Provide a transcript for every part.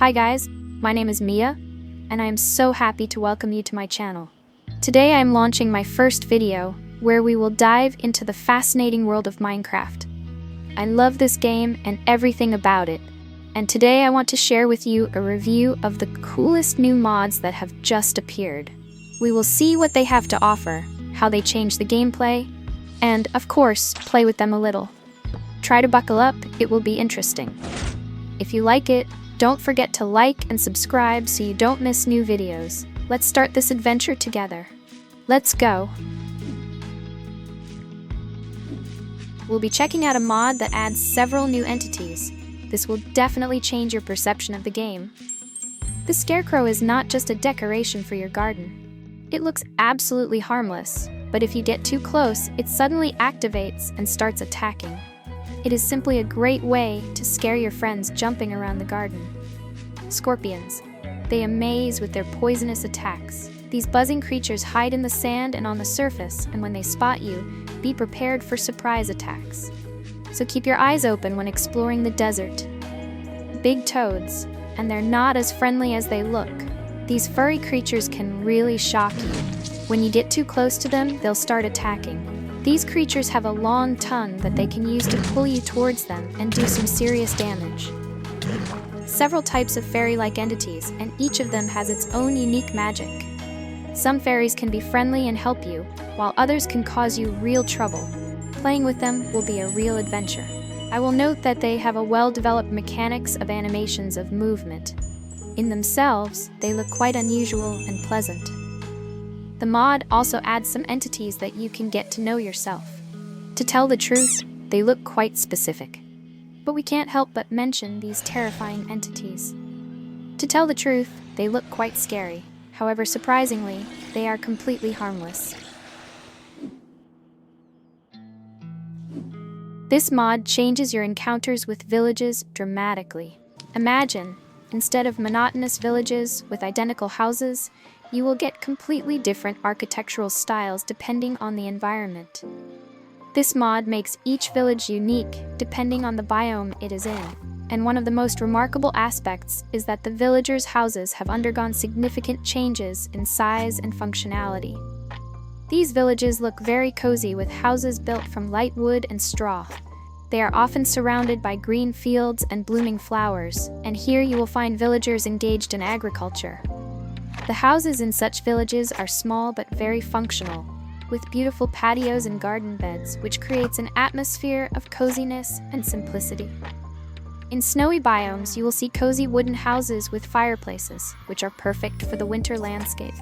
Hi guys, my name is Mia, and I am so happy to welcome you to my channel. Today I am launching my first video, where we will dive into the fascinating world of Minecraft. I love this game and everything about it, and today I want to share with you a review of the coolest new mods that have just appeared. We will see what they have to offer, how they change the gameplay, and, of course, play with them a little. Try to buckle up, it will be interesting. If you like it, don't forget to like and subscribe so you don't miss new videos. Let's start this adventure together. Let's go! We'll be checking out a mod that adds several new entities. This will definitely change your perception of the game. The scarecrow is not just a decoration for your garden. It looks absolutely harmless, but if you get too close, it suddenly activates and starts attacking. It is simply a great way to scare your friends jumping around the garden. Scorpions. They amaze with their poisonous attacks. These buzzing creatures hide in the sand and on the surface, and when they spot you, be prepared for surprise attacks. So keep your eyes open when exploring the desert. Big toads, and they're not as friendly as they look. These furry creatures can really shock you. When you get too close to them, they'll start attacking. These creatures have a long tongue that they can use to pull you towards them and do some serious damage. Several types of fairy-like entities, and each of them has its own unique magic. Some fairies can be friendly and help you, while others can cause you real trouble. Playing with them will be a real adventure. I will note that they have a well-developed mechanics of animations of movement. In themselves, they look quite unusual and pleasant. The mod also adds some entities that you can get to know yourself. To tell the truth, they look quite specific. But we can't help but mention these terrifying entities. To tell the truth, they look quite scary. However, surprisingly, they are completely harmless. This mod changes your encounters with villages dramatically. Imagine, instead of monotonous villages with identical houses, you will get completely different architectural styles depending on the environment. This mod makes each village unique depending on the biome it is in, and one of the most remarkable aspects is that the villagers' houses have undergone significant changes in size and functionality. These villages look very cozy with houses built from light wood and straw. They are often surrounded by green fields and blooming flowers, and here you will find villagers engaged in agriculture. The houses in such villages are small but very functional, with beautiful patios and garden beds, which creates an atmosphere of coziness and simplicity. In snowy biomes, you will see cozy wooden houses with fireplaces, which are perfect for the winter landscape.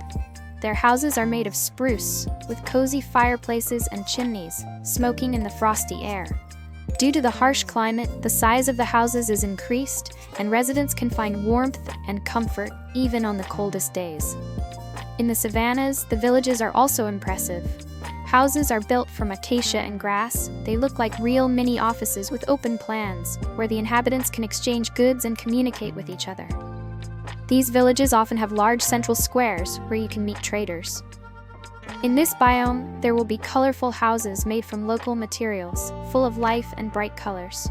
Their houses are made of spruce, with cozy fireplaces and chimneys, smoking in the frosty air. Due to the harsh climate, the size of the houses is increased, and residents can find warmth and comfort even on the coldest days. In the savannas, the villages are also impressive. Houses are built from acacia and grass. They look like real mini offices with open plans, where the inhabitants can exchange goods and communicate with each other. These villages often have large central squares where you can meet traders. In this biome, there will be colorful houses made from local materials, full of life and bright colors.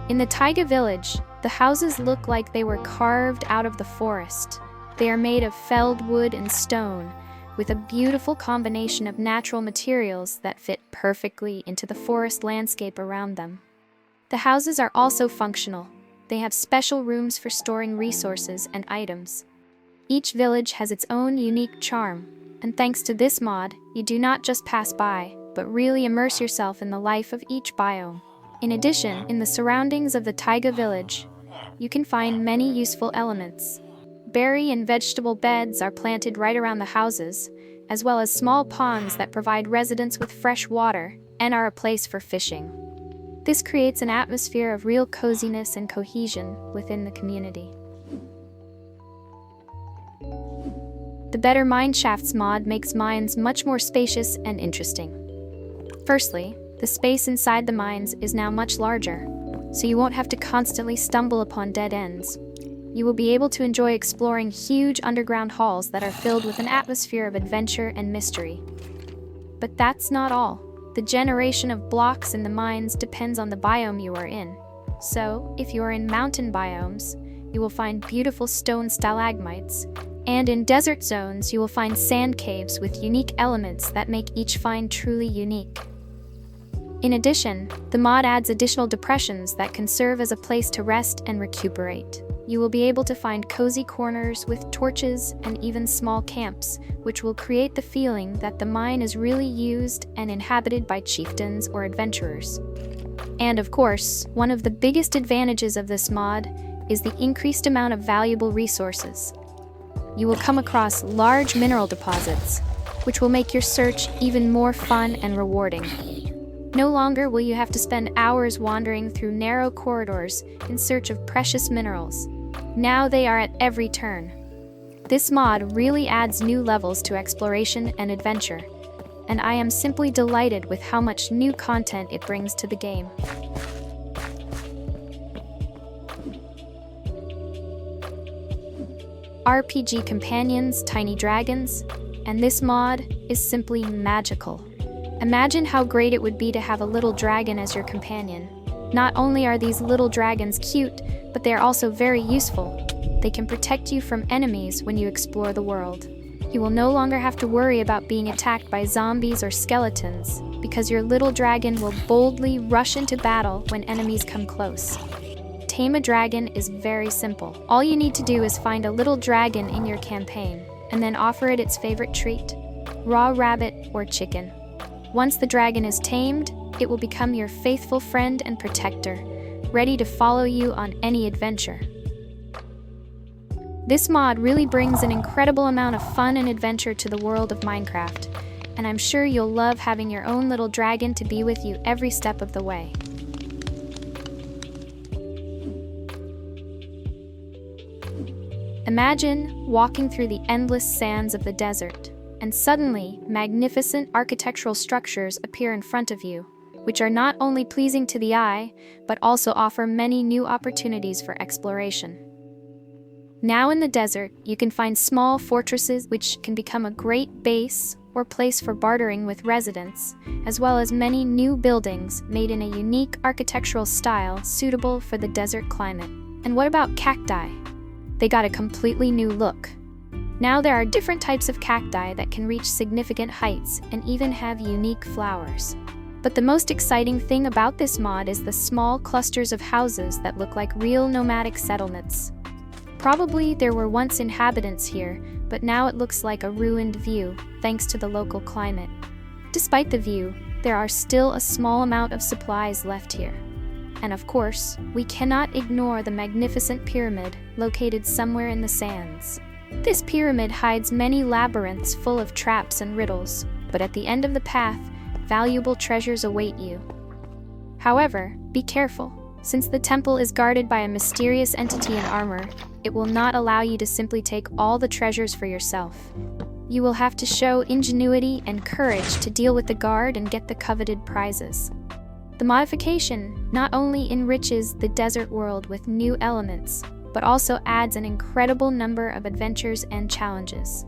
In the taiga village, the houses look like they were carved out of the forest. They are made of felled wood and stone, with a beautiful combination of natural materials that fit perfectly into the forest landscape around them. The houses are also functional. They have special rooms for storing resources and items. Each village has its own unique charm, and thanks to this mod, you do not just pass by, but really immerse yourself in the life of each biome. In addition, in the surroundings of the taiga village, you can find many useful elements. Berry and vegetable beds are planted right around the houses, as well as small ponds that provide residents with fresh water and are a place for fishing. This creates an atmosphere of real coziness and cohesion within the community. The Better Mineshafts mod makes mines much more spacious and interesting. Firstly, the space inside the mines is now much larger, so you won't have to constantly stumble upon dead ends. You will be able to enjoy exploring huge underground halls that are filled with an atmosphere of adventure and mystery. But that's not all. The generation of blocks in the mines depends on the biome you are in. So, if you are in mountain biomes, you will find beautiful stone stalagmites, and in desert zones, you will find sand caves with unique elements that make each find truly unique. In addition, the mod adds additional depressions that can serve as a place to rest and recuperate. You will be able to find cozy corners with torches and even small camps, which will create the feeling that the mine is really used and inhabited by chieftains or adventurers. And of course, one of the biggest advantages of this mod is the increased amount of valuable resources. You will come across large mineral deposits, which will make your search even more fun and rewarding. No longer will you have to spend hours wandering through narrow corridors in search of precious minerals. Now they are at every turn. This mod really adds new levels to exploration and adventure, and I am simply delighted with how much new content it brings to the game. RPG companions, tiny dragons, and this mod is simply magical. Imagine how great it would be to have a little dragon as your companion. Not only are these little dragons cute, but they are also very useful. They can protect you from enemies when you explore the world. You will no longer have to worry about being attacked by zombies or skeletons, because your little dragon will boldly rush into battle when enemies come close. Tame a dragon is very simple. All you need to do is find a little dragon in your campaign, and then offer it its favorite treat, raw rabbit or chicken. Once the dragon is tamed, it will become your faithful friend and protector, ready to follow you on any adventure. This mod really brings an incredible amount of fun and adventure to the world of Minecraft, and I'm sure you'll love having your own little dragon to be with you every step of the way. Imagine walking through the endless sands of the desert, and suddenly, magnificent architectural structures appear in front of you, which are not only pleasing to the eye, but also offer many new opportunities for exploration. Now in the desert, you can find small fortresses which can become a great base or place for bartering with residents, as well as many new buildings made in a unique architectural style suitable for the desert climate. And what about cacti? They got a completely new look. Now there are different types of cacti that can reach significant heights and even have unique flowers. But the most exciting thing about this mod is the small clusters of houses that look like real nomadic settlements. Probably there were once inhabitants here, but now it looks like a ruined view, thanks to the local climate. Despite the view, there are still a small amount of supplies left here. And of course, we cannot ignore the magnificent pyramid located somewhere in the sands. This pyramid hides many labyrinths full of traps and riddles, but at the end of the path, valuable treasures await you. However, be careful. Since the temple is guarded by a mysterious entity in armor, it will not allow you to simply take all the treasures for yourself. You will have to show ingenuity and courage to deal with the guard and get the coveted prizes. The modification not only enriches the desert world with new elements, but also adds an incredible number of adventures and challenges.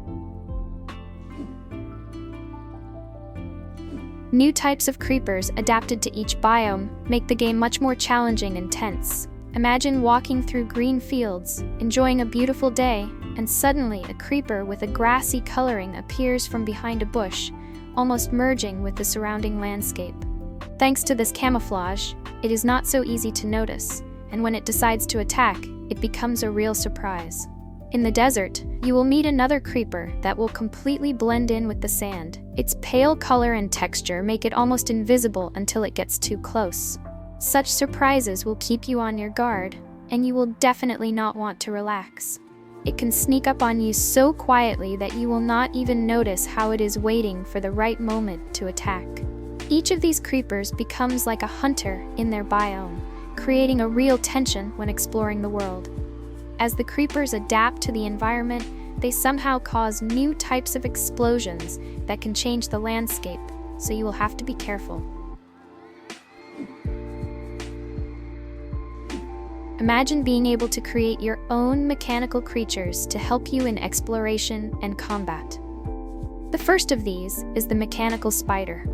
New types of creepers adapted to each biome make the game much more challenging and tense. Imagine walking through green fields, enjoying a beautiful day, and suddenly a creeper with a grassy coloring appears from behind a bush, almost merging with the surrounding landscape. Thanks to this camouflage, it is not so easy to notice, and when it decides to attack, it becomes a real surprise. In the desert, you will meet another creeper that will completely blend in with the sand. Its pale color and texture make it almost invisible until it gets too close. Such surprises will keep you on your guard, and you will definitely not want to relax. It can sneak up on you so quietly that you will not even notice how it is waiting for the right moment to attack. Each of these creepers becomes like a hunter in their biome, creating a real tension when exploring the world. As the creepers adapt to the environment, they somehow cause new types of explosions that can change the landscape, so you will have to be careful. Imagine being able to create your own mechanical creatures to help you in exploration and combat. The first of these is the mechanical spider.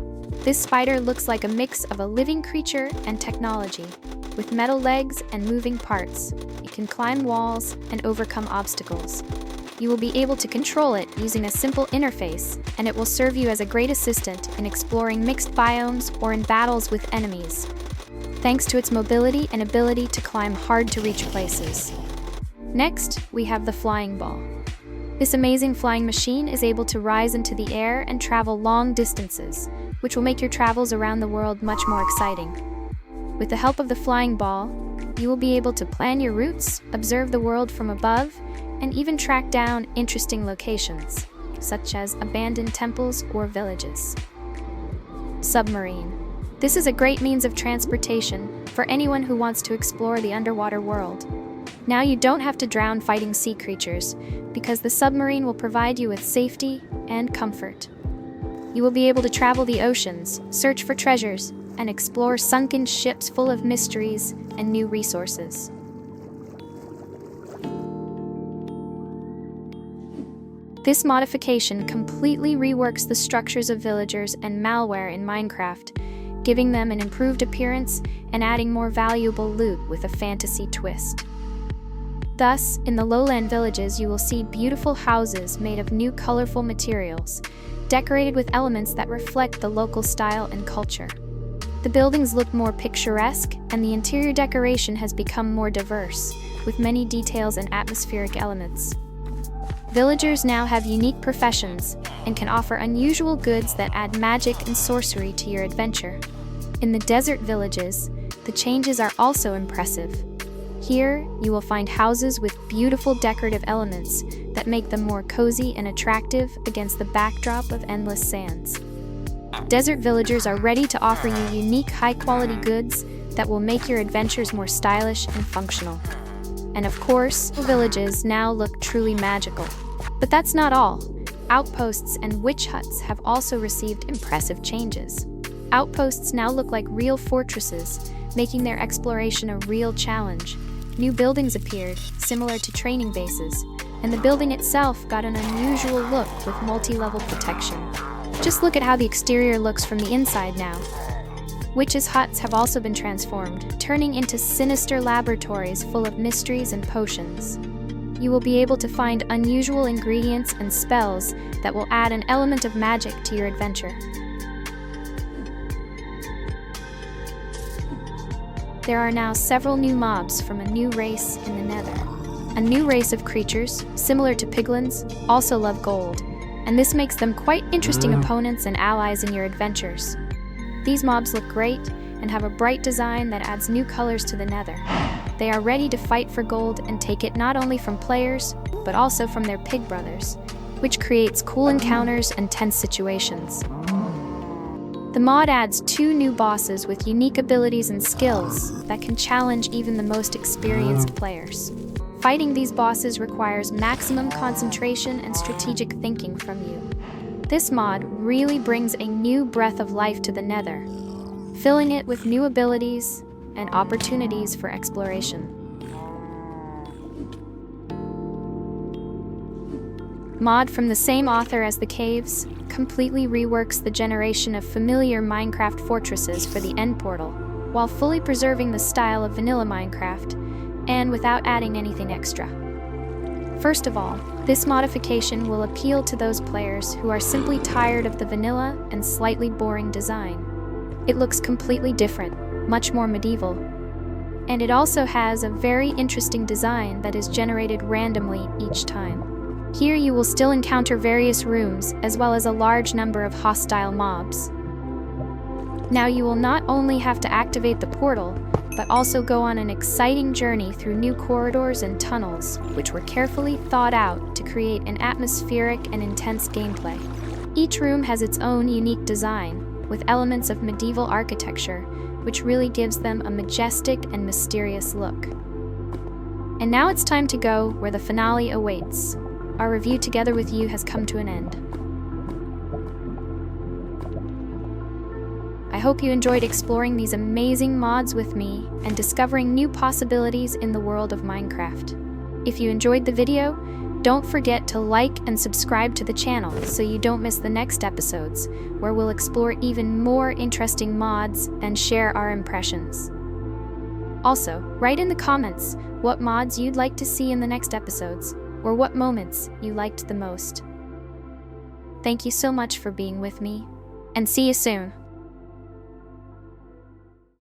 This spider looks like a mix of a living creature and technology. With metal legs and moving parts, it can climb walls and overcome obstacles. You will be able to control it using a simple interface, and it will serve you as a great assistant in exploring mixed biomes or in battles with enemies, thanks to its mobility and ability to climb hard-to-reach places. Next, we have the flying ball. This amazing flying machine is able to rise into the air and travel long distances, which will make your travels around the world much more exciting. With the help of the flying ball, you will be able to plan your routes, observe the world from above, and even track down interesting locations, such as abandoned temples or villages. Submarine. This is a great means of transportation for anyone who wants to explore the underwater world. Now you don't have to drown fighting sea creatures, because the submarine will provide you with safety and comfort. You will be able to travel the oceans, search for treasures, and explore sunken ships full of mysteries and new resources. This modification completely reworks the structures of villagers and malware in Minecraft, giving them an improved appearance and adding more valuable loot with a fantasy twist. Thus, in the lowland villages, you will see beautiful houses made of new colorful materials, decorated with elements that reflect the local style and culture. The buildings look more picturesque, and the interior decoration has become more diverse, with many details and atmospheric elements. Villagers now have unique professions and can offer unusual goods that add magic and sorcery to your adventure. In the desert villages, the changes are also impressive. Here, you will find houses with beautiful decorative elements that make them more cozy and attractive against the backdrop of endless sands. Desert villagers are ready to offer you unique, high-quality goods that will make your adventures more stylish and functional. And of course, villages now look truly magical. But that's not all. Outposts and witch huts have also received impressive changes. Outposts now look like real fortresses, making their exploration a real challenge. New buildings appeared, similar to training bases, and the building itself got an unusual look with multi-level protection. Just look at how the exterior looks from the inside now. Witches' huts have also been transformed, turning into sinister laboratories full of mysteries and potions. You will be able to find unusual ingredients and spells that will add an element of magic to your adventure. There are now several new mobs from a new race in the Nether. A new race of creatures, similar to piglins, also love gold, and this makes them quite interesting opponents and allies in your adventures. These mobs look great and have a bright design that adds new colors to the Nether. They are ready to fight for gold and take it not only from players, but also from their pig brothers, which creates cool encounters and tense situations. The mod adds 2 new bosses with unique abilities and skills that can challenge even the most experienced players. Fighting these bosses requires maximum concentration and strategic thinking from you. This mod really brings a new breath of life to the Nether, filling it with new abilities and opportunities for exploration. Mod from the same author as the caves completely reworks the generation of familiar Minecraft fortresses for the end portal, while fully preserving the style of vanilla Minecraft, and without adding anything extra. First of all, this modification will appeal to those players who are simply tired of the vanilla and slightly boring design. It looks completely different, much more medieval, and it also has a very interesting design that is generated randomly each time. Here you will still encounter various rooms, as well as a large number of hostile mobs. Now you will not only have to activate the portal, but also go on an exciting journey through new corridors and tunnels, which were carefully thought out to create an atmospheric and intense gameplay. Each room has its own unique design, with elements of medieval architecture, which really gives them a majestic and mysterious look. And now it's time to go where the finale awaits. Our review together with you has come to an end. I hope you enjoyed exploring these amazing mods with me and discovering new possibilities in the world of Minecraft. If you enjoyed the video, don't forget to like and subscribe to the channel so you don't miss the next episodes, where we'll explore even more interesting mods and share our impressions. Also, write in the comments what mods you'd like to see in the next episodes, or what moments you liked the most. Thank you so much for being with me, and see you soon.